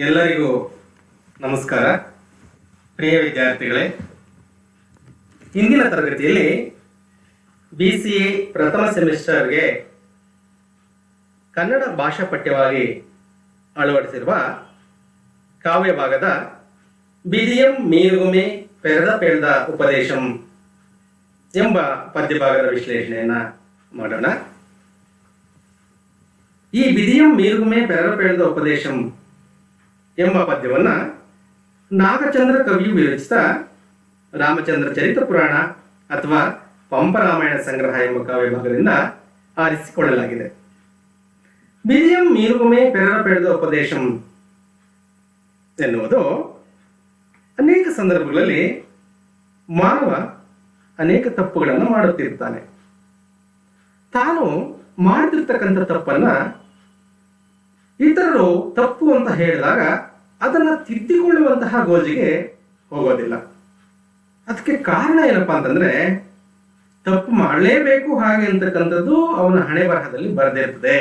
ಎಲ್ಲರಿಗೂ ನಮಸ್ಕಾರ. ಪ್ರಿಯ ವಿದ್ಯಾರ್ಥಿಗಳೇ, ಇಂದಿನ ತರಗತಿಯಲ್ಲಿ BCA ಪ್ರಥಮ ಸೆಮಿಸ್ಟರ್ಗೆ ಕನ್ನಡ ಭಾಷಾ ಪಠ್ಯವಾಗಿ ಅಳವಡಿಸಿರುವ ಕಾವ್ಯ ಭಾಗದ ಬಿದಿಯಂ ಮೀರುಗುಮೆ ಪೆರದ ಪೆಳ್ದ ಉಪದೇಶಂ ಎಂಬ ಪದ್ಯಭಾಗದ ವಿಶ್ಲೇಷಣೆಯನ್ನು ಮಾಡೋಣ. ಈ ಬಿದಿಯಂ ಮೀರುಗುಮೆ ಪೆರದ ಪೆಳ್ದ ಉಪದೇಶಂ ಎಂಬ ಪದ್ಯವನ್ನು ನಾಗಚಂದ್ರ ಕವಿಯು ವಿರಚಿತ ರಾಮಚಂದ್ರ ಚರಿತ ಪುರಾಣ ಅಥವಾ ಪಂಪರಾಮಾಯಣ ಸಂಗ್ರಹ ಎಂಬ ಕಾವ್ಯ ಭಾಗದಿಂದ ಆರಿಸಿಕೊಳ್ಳಲಾಗಿದೆ. ಬಿದಿಯಂ ಮೀರುಗುಮೆ ಪೆರದ ಪೆಳ್ದ ಉಪದೇಶಂ ಎನ್ನುವುದು ಅನೇಕ ಸಂದರ್ಭಗಳಲ್ಲಿ ಮಾನವ ಅನೇಕ ತಪ್ಪುಗಳನ್ನು ಮಾಡುತ್ತಿರ್ತಾನೆ. ತಾನು ಮಾಡುತ್ತಿರ್ತಕ್ಕಂಥ ತಪ್ಪನ್ನು ಇತರರು ತಪ್ಪು ಅಂತ ಹೇಳಿದಾಗ ಅದನ್ನು ತಿದ್ದಿಕೊಳ್ಳುವಂತಹ ಗೋಜಿಗೆ ಹೋಗೋದಿಲ್ಲ. ಅದಕ್ಕೆ ಕಾರಣ ಏನಪ್ಪಾ ಅಂತಂದ್ರೆ, ತಪ್ಪು ಮಾಡಲೇಬೇಕು ಹಾಗೆ ಅಂತಕ್ಕಂಥದ್ದು ಅವನ ಹಣೆ ಬರಹದಲ್ಲಿ ಬರೆದಿರ್ತದೆ.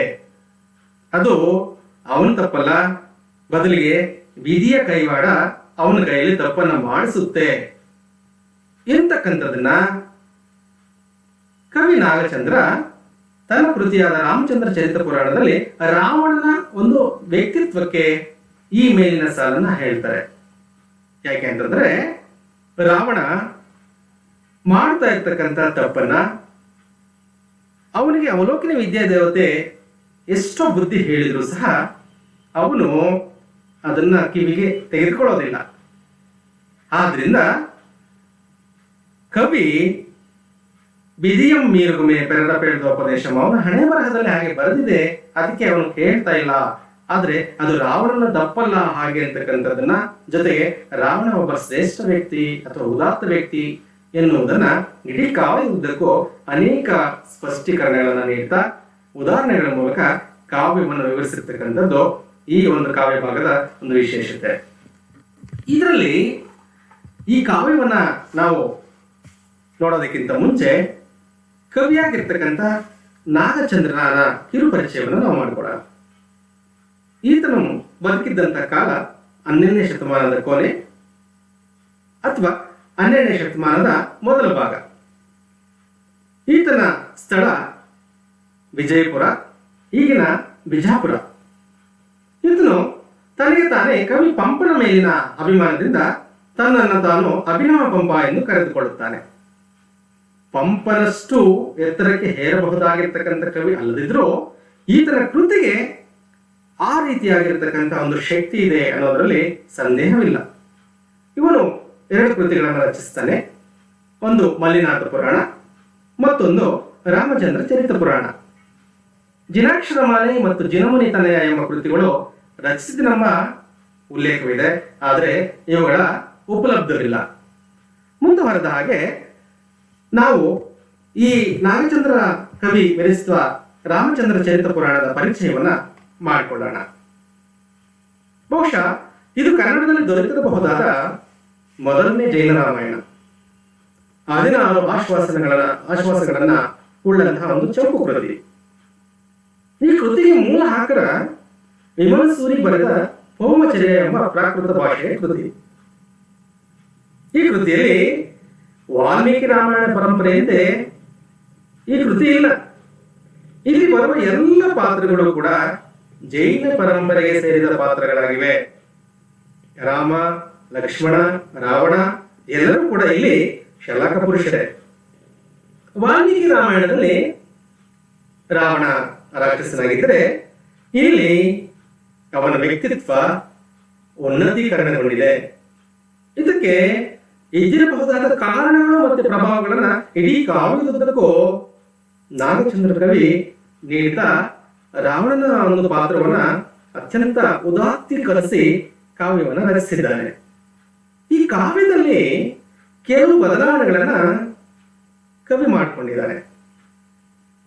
ಅದು ಅವನ ತಪ್ಪಲ್ಲ, ಬದಲಿಗೆ ವಿಧಿಯ ಕೈವಾಡ ಅವನ ಕೈಯಲ್ಲಿ ತಪ್ಪನ್ನು ಮಾಡಿಸುತ್ತೆ ಎಂತಕ್ಕಂಥದನ್ನ ಕವಿ ನಾಗಚಂದ್ರ ತನ್ನ ಕೃತಿಯಾದ ರಾಮಚಂದ್ರ ಚರಿತ ಪುರಾಣದಲ್ಲಿ ರಾವಣನ ಒಂದು ವ್ಯಕ್ತಿತ್ವಕ್ಕೆ ಈ ಮೇಲಿನ ಸಾಲನ್ನ ಹೇಳ್ತಾರೆ. ಯಾಕೆ ಅಂತಂದ್ರೆ, ರಾವಣ ಮಾಡ್ತಾ ಇರ್ತಕ್ಕಂಥ ತಪ್ಪನ್ನ ಅವನಿಗೆ ಅವಲೋಕನ ವಿದ್ಯಾದೇವತೆ ಎಷ್ಟೋ ಬುದ್ಧಿ ಹೇಳಿದ್ರು ಸಹ ಅವನು ಅದನ್ನ ಕಿವಿಗೆ ತೆಗೆದುಕೊಳ್ಳೋದಿಲ್ಲ. ಆದ್ರಿಂದ ಕವಿ ಬಿದಿಯಂ ಮೀರುಗುಮೆ ಪೆರದ ಪೆಳ್ದ ಉಪದೇಶಂ ಅವನ ಹಣೆ ಬರಹದಲ್ಲಿ ಹಾಗೆ ಬರೆದಿದೆ, ಅದಕ್ಕೆ ಅವನು ಕೇಳ್ತಾ ಇಲ್ಲ. ಆದ್ರೆ ಅದು ರಾವಣನ ತಪ್ಪಲ್ಲ ಹಾಗೆ ಅಂತಕ್ಕಂಥದ್ದನ್ನ, ಜೊತೆಗೆ ರಾವಣ ಒಬ್ಬ ಶ್ರೇಷ್ಠ ವ್ಯಕ್ತಿ ಅಥವಾ ಉದಾತ್ತ ವ್ಯಕ್ತಿ ಎನ್ನುವುದನ್ನ ಇಡೀ ಕಾವ್ಯ ಉದ್ದಕ್ಕೂ ಅನೇಕ ಸ್ಪಷ್ಟೀಕರಣಗಳನ್ನ ನೀಡ್ತಾ ಉದಾಹರಣೆಗಳ ಮೂಲಕ ಕಾವ್ಯವನ್ನು ವಿವರಿಸಿರ್ತಕ್ಕಂಥದ್ದು ಈ ಒಂದು ಕಾವ್ಯ ಭಾಗದ ಒಂದು ವಿಶೇಷತೆ. ಇದರಲ್ಲಿ ಈ ಕಾವ್ಯವನ್ನ ನಾವು ನೋಡೋದಕ್ಕಿಂತ ಮುಂಚೆ ಕವಿಯಾಗಿರ್ತಕ್ಕಂಥ ನಾಗಚಂದ್ರನ ಕಿರುಪರಿಚಯವನ್ನು ನಾವು ಮಾಡಿಕೊಡೋಣ. ಈತನು ಬದುಕಿದ್ದಂಥ ಕಾಲ 12ನೇ ಶತಮಾನದ ಕೊನೆ ಅಥವಾ 12ನೇ ಶತಮಾನದ ಮೊದಲ ಭಾಗ. ಈತನ ಸ್ಥಳ ವಿಜಯಪುರ, ಈಗಿನ ಬಿಜಾಪುರ. ಈತನು ತನಗೆ ತಾನೇ ಕವಿ ಪಂಪನ ಮೇಲಿನ ಅಭಿಮಾನದಿಂದ ತನ್ನನ್ನು ತಾನು ಅಭಿನವ ಪಂಪ ಎಂದು ಕರೆದುಕೊಳ್ಳುತ್ತಾನೆ. ಪಂಪನಷ್ಟು ಎತ್ತರಕ್ಕೆ ಹೇರಬಹುದಾಗಿರ್ತಕ್ಕಂಥ ಕವಿ ಅಲ್ಲದಿದ್ರೂ ಈತನ ಕೃತಿಗೆ ಆ ರೀತಿಯಾಗಿರ್ತಕ್ಕಂಥ ಒಂದು ಶಕ್ತಿ ಇದೆ ಅನ್ನೋದರಲ್ಲಿ ಸಂದೇಹವಿಲ್ಲ. ಇವನು 2 ಕೃತಿಗಳನ್ನು ರಚಿಸ್ತಾನೆ. ಒಂದು ಮಲ್ಲಿನಾಥ ಪುರಾಣ, ಮತ್ತೊಂದು ರಾಮಚಂದ್ರ ಚರಿತ ಪುರಾಣ. ಜಿನಾಕ್ಷರಮಾಲೆ ಮತ್ತು ಜಿನಮುನಿ ತನಯ ಎಂಬ ಕೃತಿಗಳು ರಚಿಸಿದ ನಮ್ಮ ಉಲ್ಲೇಖವಿದೆ, ಆದರೆ ಇವುಗಳ ಉಪಲಬ್ಧವಿಲ್ಲ. ಮುಂದುವರೆದ ಹಾಗೆ ನಾವು ಈ ನಾಗಚಂದ್ರ ಕವಿ ವಿರಚಿಸುವ ರಾಮಚಂದ್ರ ಚರಿತ ಪುರಾಣದ ಪರಿಚಯವನ್ನ ಮಾಡಿಕೊಳ್ಳೋಣ. ಬಹುಶಃ ಇದು ಕನ್ನಡದಲ್ಲಿ ದೊರೆತಿರಬಹುದಾದ ಮೊದಲನೇ ಜೈನ ರಾಮಾಯಣ. 16 ಆಶ್ವಾಸಗಳನ್ನ ಉಳ್ಳಂತಹ ಒಂದು ಚೌಕು ಕೃತಿ. ಈ ಕೃತಿಗೆ ಮೂಲ ಹಾಕರ ವಿಮಲಸೂರಿ ಬರೆದ ಪೌಮಚರ್ಯ ಎಂಬ ಪ್ರಾಕೃತ ಭಾಷೆಯ ಕೃತಿ. ಈ ಕೃತಿಯಲ್ಲಿ ವಾಲ್ಮೀಕಿ ರಾಮಾಯಣ ಪರಂಪರೆಯಂತೆ ಈ ಕೃತಿ ಇಲ್ಲ. ಇಲ್ಲಿ ಬರುವ ಎಲ್ಲ ಪಾತ್ರಗಳು ಕೂಡ ಜೈನ ಪರಂಪರೆಗೆ ಸೇರಿದ ಪಾತ್ರಗಳಾಗಿವೆ. ರಾಮ, ಲಕ್ಷ್ಮಣ, ರಾವಣ ಎಲ್ಲರೂ ಕೂಡ ಇಲ್ಲಿ ಶಲಾಕ ಪುರುಷರೇ. ವಾಲ್ಮೀಕಿ ರಾಮಾಯಣದಲ್ಲಿ ರಾವಣ ರಾಕ್ಷಸನಾಗಿದ್ದರೆ ಇಲ್ಲಿ ಅವನ ವ್ಯಕ್ತಿತ್ವ ಉನ್ನತೀಕರಣಗೊಂಡಿದೆ. ಇದಕ್ಕೆ ಇದ್ದಿರಬಹುದಾದ ಕಾರಣಗಳು ಮತ್ತು ಪ್ರಭಾವಗಳನ್ನ ಇಡೀ ಕಾವ್ಯದುದ್ದಕ್ಕೂ ನಾಗಚಂದ್ರ ಕವಿ ನೀಡಿದ ರಾವಣನ ಒಂದು ಪಾತ್ರವನ್ನ ಅತ್ಯಂತ ಉದಾತ್ತೀಕರಿಸಿ ಕಾವ್ಯವನ್ನ ರಚಿಸಿದ್ದಾನೆ. ಈ ಕಾವ್ಯದಲ್ಲಿ ಕೆಲವು ಬದಲಾವಣೆಗಳನ್ನ ಕವಿ ಮಾಡಿಕೊಂಡಿದ್ದಾನೆ.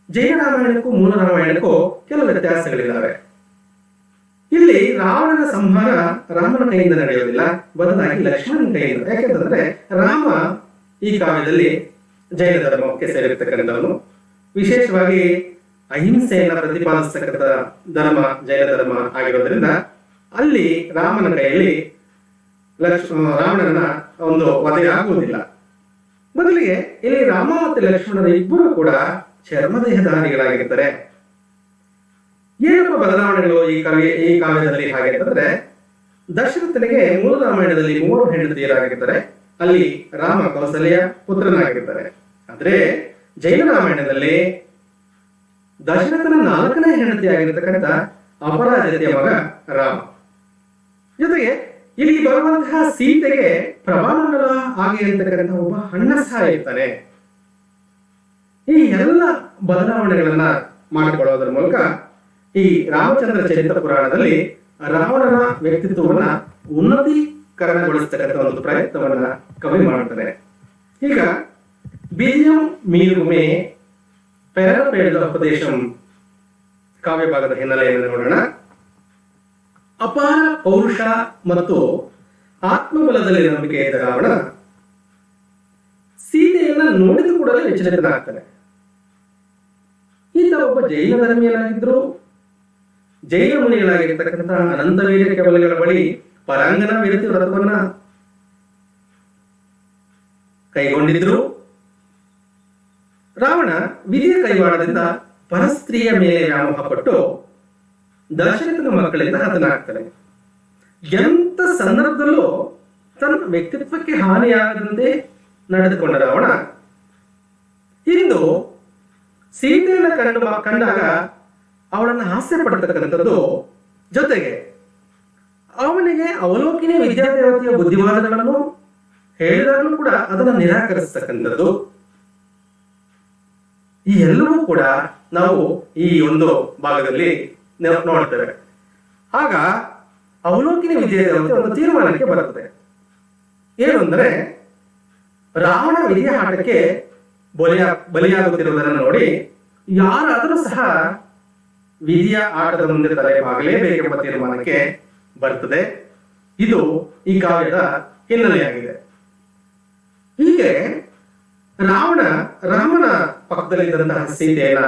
ಜೈನ ರಾಮಾಯಣಕ್ಕೂ ಮೂಲ ರಾಮಾಯಣಕ್ಕೂ ಕೆಲವು ವ್ಯತ್ಯಾಸಗಳಿದ್ದಾವೆ. ಇಲ್ಲಿ ರಾವಣನ ಸಂಹಾರ ರಾಮನ ಕೈಯಿಂದ ನಡೆಯುವುದಿಲ್ಲ, ಬದಲಾಗಿ ಲಕ್ಷ್ಮಣನ ಕೈಯಿಂದ. ಯಾಕೆಂತಂದ್ರೆ ರಾಮ ಈ ಕಾವ್ಯದಲ್ಲಿ ಜೈನ ಧರ್ಮಕ್ಕೆ ಸೇರಿರ್ತಕ್ಕಂಥವನು. ವಿಶೇಷವಾಗಿ ಅಹಿಂಸೆಯನ್ನು ಪ್ರತಿಪಾದಿಸತಕ್ಕಂಥ ಧರ್ಮ ಜೈನ ಧರ್ಮ ಆಗಿರೋದ್ರಿಂದ ಅಲ್ಲಿ ರಾಮನ ಕೈಯಲ್ಲಿ ರಾವಣನ ಒಂದು ವಧೆಯಾಗುವುದಿಲ್ಲ. ಬದಲಿಗೆ ಇಲ್ಲಿ ರಾಮ ಮತ್ತು ಲಕ್ಷ್ಮಣರ ಇಬ್ಬರು ಕೂಡ ಚರ್ಮದೇಹಧಾರಿಗಳಾಗಿರ್ತಾರೆ. ಏನಪ್ಪ ಬದಲಾವಣೆಗಳು ಈ ಕಾವ್ಯದಲ್ಲಿ ಹಾಗೆ ಅಂತಂದ್ರೆ, ದಶರಥನಿಗೆ ಮೂಲ ರಾಮಾಯಣದಲ್ಲಿ 3 ಹೆಂಡತಿಯರಾಗಿರ್ತಾರೆ. ಅಲ್ಲಿ ರಾಮ ಕೌಸಲ್ಯ ಪುತ್ರನಾಗಿರ್ತಾರೆ. ಆದ್ರೆ ಜೈನ ರಾಮಾಯಣದಲ್ಲಿ ದಶರಥನ 4ನೇ ಹೆಂಡತಿ ಆಗಿರತಕ್ಕಂಥ ಅಪರಾಜಿತೆಯ ಮಗ ರಾಮ. ಜೊತೆಗೆ ಇಲ್ಲಿ ಬರುವಂತಹ ಸೀತೆಗೆ ಪ್ರಭಾಮಂಡಲ ಹಾಗೆ ಅಂತಕ್ಕಂಥ ಒಬ್ಬ ಅಣ್ಣ ಸಹ ಇರ್ತಾನೆ. ಈ ಎಲ್ಲ ಬದಲಾವಣೆಗಳನ್ನ ಮಾಡಿಕೊಳ್ಳೋದ್ರ ಮೂಲಕ ಈ ರಾಮಚಂದ್ರ ಚರಿತ್ರ ಪುರಾಣದಲ್ಲಿ ರಾವಣನ ವ್ಯಕ್ತಿತ್ವವನ್ನ ಉನ್ನತೀಕರಣಗೊಳಿಸತಕ್ಕಂಥ ಒಂದು ಪ್ರಯತ್ನವನ್ನ ಕವಿ ಮಾಡ್ತಾರೆ. ಈಗ ಬೀಜಂ ಮೀರುಮೆ ಪೆರಪೇಳದ ಉಪದೇಶಂ ಕಾವ್ಯ ಭಾಗದ ಹಿನ್ನೆಲೆಯನ್ನು ನೋಡೋಣ. ಅಪಾರ ಪೌರುಷ ಮತ್ತು ಆತ್ಮಬಲದಲ್ಲಿ ನಂಬಿಕೆ ಇದ್ದ ರಾವಣ ಸೀತೆಯನ್ನ ನೋಡಿದ ಕೂಡಲೇ ವಿಚಲಿತನಾಗ್ತಾನೆ. ಈತ ಒಬ್ಬ ಜೈನ ಧರ್ಮೀಯನಾಗಿದ್ರು. ಜೈನ ಮುನಿಗಳಾಗಿರ್ತಕ್ಕಂಥ ಅನಂತವೀರ್ಯ ಕವಲಿಗಳ ಬಳಿ ಪರಾಂಗನ ವಿರತಿ ವ್ರತವನ್ನ ಕೈಗೊಂಡಿದ್ರು. ರಾವಣ ವಿಧಿಯ ಕೈವಾಡದಿಂದ ಪರಸ್ತ್ರೀಯ ಮೇಲೆ ವ್ಯಾಮೋಹ ಪಟ್ಟು ದಶರಥನ ಮಕ್ಕಳಿಂದ ಹತನಾಗ್ತಾನೆ. ಎಂತ ಸಂದರ್ಭದಲ್ಲೂ ತನ್ನ ವ್ಯಕ್ತಿತ್ವಕ್ಕೆ ಹಾನಿಯಾಗದಂತೆ ನಡೆದುಕೊಂಡ ರಾವಣ ಇಂದು ಸೀತೆಯನ್ನು ಕಂಡಾಗ ಅವಳನ್ನು ಹಾಸ್ಯ ಪಡತಕ್ಕಂಥದ್ದು, ಜೊತೆಗೆ ಅವನಿಗೆ ಅವಲೋಕಿನಿ ವಿದ್ಯಾದೇವತೆಯ ಬುದ್ಧಿವಾದಗಳನ್ನು ಹೇಳಿದಾಗಲೂ ಕೂಡ ಅದನ್ನು ನಿರಾಕರಿಸತಕ್ಕಂಥದ್ದು, ಈ ಎಲ್ಲವೂ ಕೂಡ ನಾವು ಈ ಒಂದು ಭಾಗದಲ್ಲಿ ನೋಡ್ತೇವೆ. ಆಗ ಅವಲೋಕಿನಿ ವಿದ್ಯಾದೇವತೆ ಒಂದು ತೀರ್ಮಾನಕ್ಕೆ ಬರುತ್ತದೆ. ಏನು ಅಂದ್ರೆ, ರಾವಣ ವಿಧಿಯ ಆಟಕ್ಕೆ ಬಲಿಯಾಗುತ್ತಿರುವುದನ್ನು ನೋಡಿ ಯಾರಾದರೂ ಸಹ ವಿಧಿಯ ಆಟದ ಮುಂದೆ ತಲೆಬಾಗಲೇಬೇಕೆಂಬ ತೀರ್ಮಾನಕ್ಕೆ ಬರ್ತದೆ. ಇದು ಈ ಕಾವ್ಯದ ಹಿನ್ನೆಲೆಯಾಗಿದೆ. ಹೀಗೆ ರಾಮನ ಪಕ್ಕದಲ್ಲಿದ್ದಂತಹ ಸೀತೆಯನ್ನ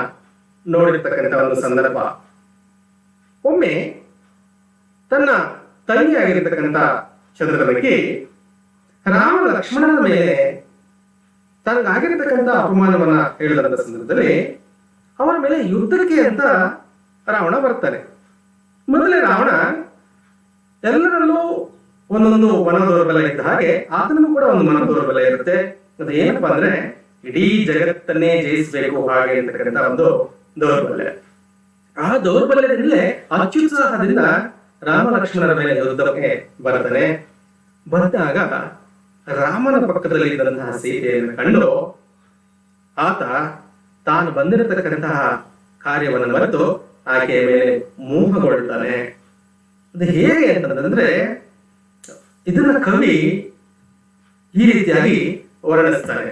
ನೋಡಿರ್ತಕ್ಕಂಥ ಒಂದು ಸಂದರ್ಭ. ಒಮ್ಮೆ ತನ್ನ ತಂಗಿಯಾಗಿರ್ತಕ್ಕಂಥ ಚಂದ್ರನಿಗೆ ರಾಮ ಲಕ್ಷ್ಮಣನ ಮೇಲೆ ತನಗಾಗಿರ್ತಕ್ಕಂಥ ಅಪಮಾನವನ್ನ ಹೇಳಿದಂತ ಸಂದರ್ಭದಲ್ಲಿ ಅವರ ಮೇಲೆ ಯುದ್ಧಕ್ಕೆ ಅಂತ ರಾವಣ ಬರ್ತಾನೆ. ಮೊದಲೇ ರಾವಣ ಎಲ್ಲರಲ್ಲೂ ಒಂದೊಂದು ಮನೋದೌರ್ಬಲ್ಯ ಇದ್ದ ಹಾಗೆ ಆತನೂ ಕೂಡ ಒಂದು ಮನೋದೌರ್ಬಲ್ಯ ಇರುತ್ತೆ. ಅದು ಏನಪ್ಪಾ ಅಂದ್ರೆ, ಇಡೀ ಜಗತ್ತನ್ನೇ ಜಯಿಸಬೇಕು ಹಾಗೆ ಅಂತಕ್ಕಂಥ ಒಂದು ದೌರ್ಬಲ್ಯ. ಆ ದೌರ್ಬಲ್ಯದಿಂದಲೇ ಅತ್ಯುತ್ಸಾಹದಿಂದ ರಾಮ ಲಕ್ಷ್ಮಣರ ಮೇಲೆ ಯುದ್ಧಕ್ಕೆ ಬರ್ತಾನೆ. ಬಂದಾಗ ರಾಮನ ಪಕ್ಕದಲ್ಲಿ ಇದ್ದಂತಹ ಸೀತೆಯನ್ನು ಕಂಡು ಆತ ತಾನು ಬಂದಿರತಕ್ಕಂತಹ ಕಾರ್ಯವನ್ನು ಮರೆತು ಆಕೆಯ ಮೇಲೆ ಮೋಹಗೊಳ್ತಾನೆ. ಅದು ಹೇಗೆ ಅಂತಂದ್ರೆ, ಇದನ್ನ ಕವಿ ಈ ರೀತಿಯಾಗಿ ವರ್ಣಿಸ್ತಾನೆ.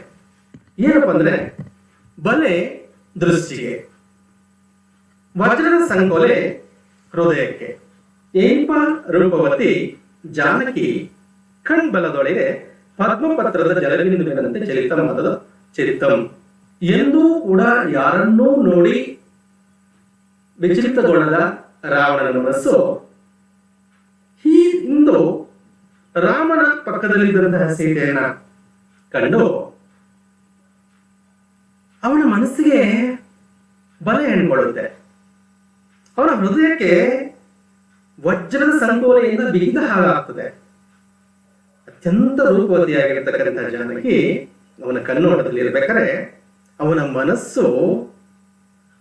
ಏನಪ್ಪ ಅಂದ್ರೆ, ಬಲೆ ದೃಷ್ಟಿಗೆ, ವಜ್ರದ ಸಂಕೋಲೆ ಹೃದಯಕ್ಕೆ, ಏಪ ರೂಪವತಿ ಜಾನಕಿ ಕಣ್ಬಲದೊಳಗೆ ಪದ್ಮಪತ್ರದ ಜಲಬಿಂದುವಿನಂತೆ ಚಲಿತವಾದ ಚಿತ್ತಂ ಎಂದೂ ಕೂಡ ಯಾರನ್ನೂ ನೋಡಿ ವಿಚಲಿತಗೊಳ್ಳದ ರಾವಣನ ಮನಸ್ಸು ಇಂದು ರಾಮನ ಪಕ್ಕದಲ್ಲಿದ್ದಂತಹ ಸೀತೆಯನ್ನ ಕಂಡು ಅವನ ಮನಸ್ಸಿಗೆ ಬಲೆ ಹೆಣ್ಕೊಳ್ಳುತ್ತೆ. ಅವನ ಹೃದಯಕ್ಕೆ ವಜ್ರದ ಸಂಕೋಲೆಯಿಂದ ಬಿಗಿದ ಹಾಗಾಗ್ತದೆ. ಅತ್ಯಂತ ರೂಪವತಿಯಾಗಿರ್ತಕ್ಕಂಥ ಜಾನಕಿ ಅವನ ಕಣ್ಣೋಟದಲ್ಲಿ ಇರ್ಬೇಕಾದ್ರೆ ಅವನ ಮನಸ್ಸು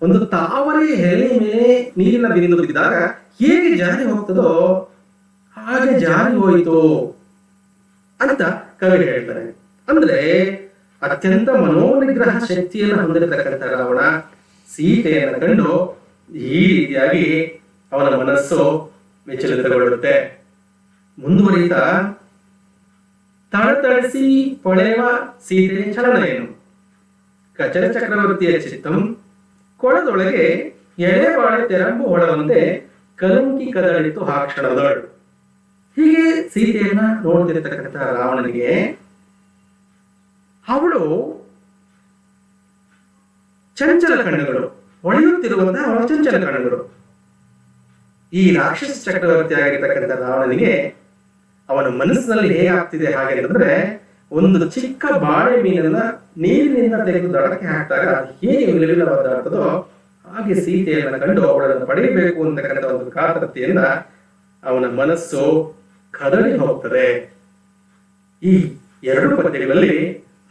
ಒಂದು ತಾವರೆ ಎಲೆ ಮೇಲೆ ನೀರಿನ ಬಿಂದು ಬಿದ್ದಾಗ ಹೇಗೆ ಜಾರಿ ಹೋಗ್ತದೋ ಹಾಗೆ ಜಾರಿ ಹೋಯಿತು ಅಂತ ಕವಿ ಹೇಳ್ತಾರೆ. ಅಂದ್ರೆ ಅತ್ಯಂತ ಮನೋನಿಗ್ರಹ ಶಕ್ತಿಯನ್ನು ಹೊಂದಿರತಕ್ಕಂಥ ರಾವಣ ಸೀತೆಯನ್ನು ಕಂಡು ಈ ರೀತಿಯಾಗಿ ಅವನ ಮನಸ್ಸು ವಿಚಲಿತಗೊಳ್ಳುತ್ತೆ. ಮುಂದುವರಿಯುತ್ತಾ, ತಳತಳಿಸಿ ಪೊಳೆವ ಸೀತೆ ಚಲನ ಏನು, ಕಚರ ಚಕ್ರವರ್ತಿಯ ಚಿತ್ತಂ ಕೊಳದೊಳಗೆ ಎಳೆಬಾಳೆ ತೆರಂಬು ಹೊಳವಂತೆ ಕಲಂಕಿ ಕದಳಿತು ಆ ಕ್ಷಣದೊಳು. ಹೀಗೆ ಸೀತೆಯನ್ನ ನೋಡ್ತಿರ್ತಕ್ಕಂಥ ರಾವಣನಿಗೆ ಅವಳು ಚಂಚಲ ಕಣ್ಣುಗಳು, ಹೊಳೆಯುತ್ತಿರುವಂತಹ ಅವಳ ಚಂಚಲ ಕಣ್ಣುಗಳು. ಈ ರಾಕ್ಷಸ ಚಕ್ರವರ್ತಿ ಆಗಿರ್ತಕ್ಕಂಥ ರಾವಣನಿಗೆ ಅವನ ಮನಸ್ಸಿನಲ್ಲಿ ಹೇಗಾಗ್ತಿದೆ ಹಾಗೆ ಅಂತಂದ್ರೆ, ಒಂದು ಚಿಕ್ಕ ಬಾಳೆ ಮೀನನ್ನ ನೀರಿನಿಂದ ತೆಗೆದು ದಡಕ್ಕೆ ಹಾಕಿದಾಗ ಅದು ಹೇಗೆ ವಿಲವಿಲವಾದಾಡ್ತದೋ ಹಾಗೆ ಸೀತೆಯನ್ನ ಕಂಡು ಅವಳನ್ನು ಪಡೆಯಬೇಕು ಅಂತಕ್ಕಂಥ ಒಂದು ಕಾತರತೆಯಿಂದ ಅವನ ಮನಸ್ಸು ಕದಲಿ ಹೋಗ್ತದೆ. ಈ ಎರಡು ಪದ್ಯಗಳಲ್ಲಿ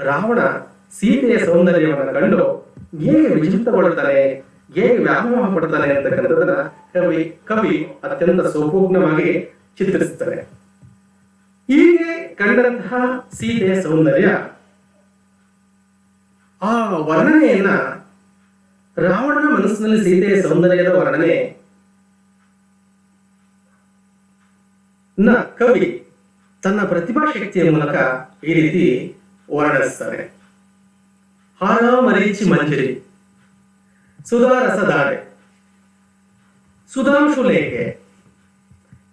ರಾವಣ ಸೀತೆಯ ಸೌಂದರ್ಯವನ್ನು ಕಂಡು ಹೇಗೆ ವಿಚಿತ್ರಗೊಳ್ತಾನೆ, ಹೇಗೆ ವ್ಯಾಮೋಹ ಪಡ್ತಾನೆ ಅಂತಕ್ಕಂಥದನ್ನ ಕವಿ ಅತ್ಯಂತ ಸೌಪೂರ್ಣವಾಗಿ ಚಿತ್ರಿಸ್ತಾರೆ. ಹೀಗೆ ಕಂಡಂತಹ ಸೀತೆಯ ಸೌಂದರ್ಯ, ಆ ವರ್ಣನೆಯನ್ನ, ರಾವಣನ ಮನಸ್ಸಿನಲ್ಲಿ ಸೀತೆಯ ಸೌಂದರ್ಯದ ವರ್ಣನೆ ಕವಿ ತನ್ನ ಪ್ರತಿಭಾ ಶಕ್ತಿಯ ಮೂಲಕ ಈ ರೀತಿ ವರ್ಣಿಸ್ತಾರೆ. ಹಾರ ಮರೀಚಿ ಮಂಜರಿ, ಸುಧಾ ರಸಧಾರೆ, ಸುಧಾಂಶು ಲೇಖೆ,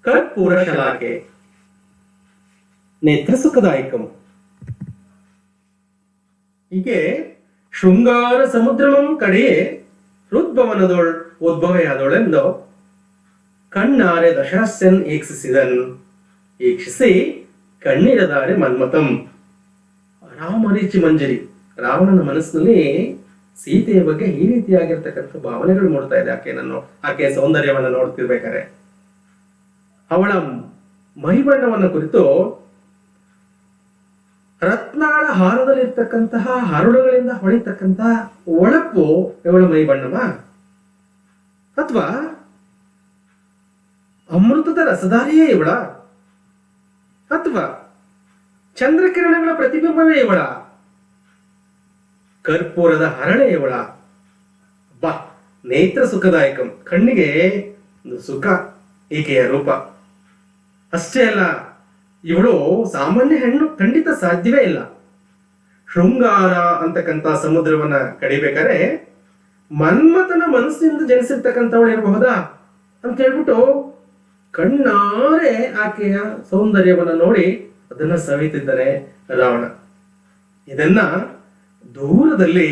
ಕರ್ಪೂರ ಶಲಾಕೆ, ನೇತ್ರ ಸುಖದಾಯಕಂ. ಹೀಗೆ ಶೃಂಗಾರ ಸಮುದ್ರಮಂ ಕಡೆಯೇ ಹೃದ್ಭವನದೊಳ್ ಉದ್ಭವೆಯಾದೊಳೆಂದು ಕಣ್ಣಾರೆ ದಶರಸ್ಯನ್ ಈಕ್ಷಿಸಿದನ್, ಈಕ್ಷಿಸಿ ಕಣ್ಣಿರದಾರೆ ಮನ್ಮಥಂ. ರಾಮರೀಚಿ ಮಂಜರಿ, ರಾವಣನ ಮನಸ್ಸಿನಲ್ಲಿ ಸೀತೆಯ ಬಗ್ಗೆ ಈ ರೀತಿಯಾಗಿರ್ತಕ್ಕಂಥ ಭಾವನೆಗಳು ಮೂಡ್ತಾ ಇದೆ. ಆಕೆಯ ಸೌಂದರ್ಯವನ್ನು ನೋಡ್ತಿರ್ಬೇಕಾರೆ ಅವಳ ಮೈಬಣ್ಣವನ್ನು ಕುರಿತು ರತ್ನಾಳ ಹಾರದಲ್ಲಿರ್ತಕ್ಕಂತಹ ಹರಳುಗಳಿಂದ ಹೊಳಿತಕ್ಕಂತಹ ಒಳಪು ಇವಳ ಮೈಬಣ್ಣವ, ಅಥವಾ ಅಮೃತದ ರಸಧಾರಿಯೇ ಇವಳ, ಅಥವಾ ಚಂದ್ರಕಿರಣಗಳ ಪ್ರತಿಬಿಂಬವೇ ಇವಳ, ಕರ್ಪೂರದ ಹರಳೆ ಇವಳ. ಬಾ ನೇತ್ರ ಸುಖದಾಯಕಂ, ಕಣ್ಣಿಗೆ ಒಂದು ಸುಖ ಈಕೆಯ ರೂಪ. ಅಷ್ಟೇ ಅಲ್ಲ, ಇವಳು ಸಾಮಾನ್ಯ ಹೆಣ್ಣು ಖಂಡಿತ ಸಾಧ್ಯವೇ ಇಲ್ಲ. ಶೃಂಗಾರ ಅಂತಕ್ಕಂಥ ಸಮುದ್ರವನ್ನ ಕಡಿಬೇಕಾದ್ರೆ ಮನ್ಮಥನ ಮನಸ್ಸಿನಿಂದ ಜನಿಸಿರ್ತಕ್ಕಂಥವಳು ಇರಬಹುದಾ ಅಂತ ಹೇಳ್ಬಿಟ್ಟು ಕಣ್ಣಾರೆ ಆಕೆಯ ಸೌಂದರ್ಯವನ್ನ ನೋಡಿ ಅದನ್ನ ಸವಿತಿದ್ದಾನೆ ರಾವಣ. ಇದನ್ನ ದೂರದಲ್ಲಿ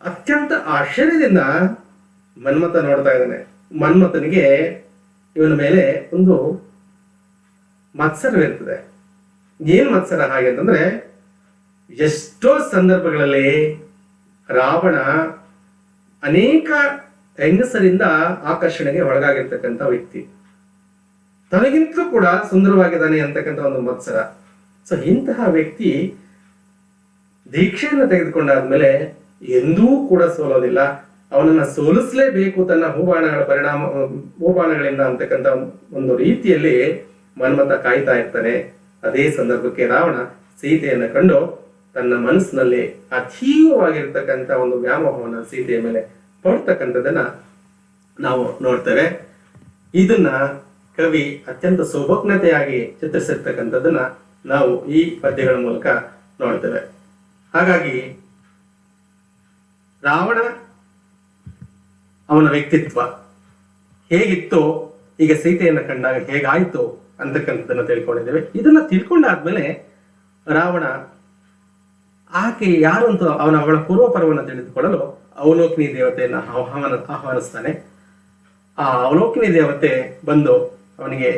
ಅತ್ಯಂತ ಆಶ್ಚರ್ಯದಿಂದ ಮನ್ಮಥ ನೋಡ್ತಾ ಇದ್ದಾನೆ. ಮನ್ಮಥನಿಗೆ ಇವನ ಮೇಲೆ ಒಂದು ಮತ್ಸರವಿರ್ತದೆ. ಏನ್ ಮತ್ಸರ ಹಾಗೆ ಅಂತಂದ್ರೆ, ಎಷ್ಟೋ ಸಂದರ್ಭಗಳಲ್ಲಿ ರಾವಣ ಅನೇಕ ಹೆಂಗಸರಿಂದ ಆಕರ್ಷಣೆಗೆ ಒಳಗಾಗಿರ್ತಕ್ಕಂಥ ವ್ಯಕ್ತಿ, ತನಗಿಂತಲೂ ಕೂಡ ಸುಂದರವಾಗಿದ್ದಾನೆ ಅಂತಕ್ಕಂಥ ಒಂದು ಮತ್ಸರ. ಸೊ ಇಂತಹ ವ್ಯಕ್ತಿ ದೀಕ್ಷೆಯನ್ನು ತೆಗೆದುಕೊಂಡಾದ್ಮೇಲೆ ಎಂದೂ ಕೂಡ ಸೋಲೋದಿಲ್ಲ. ಅವನನ್ನ ಸೋಲಿಸಲೇಬೇಕು ತನ್ನ ಹೂಬಾಣಗಳಿಂದ ಅಂತಕ್ಕಂಥ ಒಂದು ರೀತಿಯಲ್ಲಿ ಮನ್ಮಥ ಕಾಯ್ತಾ ಇರ್ತಾನೆ. ಅದೇ ಸಂದರ್ಭಕ್ಕೆ ರಾವಣ ಸೀತೆಯನ್ನು ಕಂಡು ತನ್ನ ಮನಸ್ಸಿನಲ್ಲಿ ಅತೀವವಾಗಿರ್ತಕ್ಕಂಥ ಒಂದು ವ್ಯಾಮೋಹವನ್ನು ಸೀತೆಯ ಮೇಲೆ ಪಡ್ತಕ್ಕಂಥದ್ದನ್ನ ನಾವು ನೋಡ್ತೇವೆ. ಇದನ್ನ ಕವಿ ಅತ್ಯಂತ ಸೌಭಗ್ನತೆಯಾಗಿ ಚಿತ್ರಿಸಿರ್ತಕ್ಕಂಥದ್ದನ್ನ ನಾವು ಈ ಪದ್ಯಗಳ ಮೂಲಕ ನೋಡ್ತೇವೆ. ಹಾಗಾಗಿ ರಾವಣ ಅವನ ವ್ಯಕ್ತಿತ್ವ ಹೇಗಿತ್ತು, ಈಗ ಸೀತೆಯನ್ನು ಕಂಡಾಗ ಹೇಗಾಯ್ತು ಅಂತಕ್ಕಂಥದ್ದನ್ನ ತಿಳ್ಕೊಂಡಿದ್ದೇವೆ. ಇದನ್ನ ತಿಳ್ಕೊಂಡಾದ್ಮೇಲೆ ರಾವಣ ಆಕೆ ಯಾರು ಅಂತ ಅವಳ ಪೂರ್ವಪರವನ್ನು ತಿಳಿದುಕೊಳ್ಳಲು ಅವಲೋಕಿನಿ ದೇವತೆಯನ್ನು ಆಹ್ವಾನಿಸ್ತಾನೆ. ಆ ಅವಲೋಕಿನಿ ದೇವತೆ ಬಂದು ಅವನಿಗೆ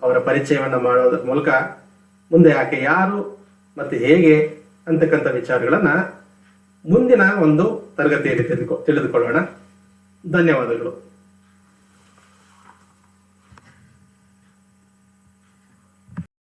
ಅವರ ಪರಿಚಯವನ್ನ ಮಾಡೋದ್ರ ಮೂಲಕ ಮುಂದೆ ಆಕೆ ಯಾರು ಮತ್ತೆ ಹೇಗೆ ಅಂತಕ್ಕಂಥ ವಿಚಾರಗಳನ್ನ ಮುಂದಿನ ಒಂದು ತರಗತಿಯಲ್ಲಿ ತಿಳಿದುಕೊಳ್ಳೋಣ. ಧನ್ಯವಾದಗಳು.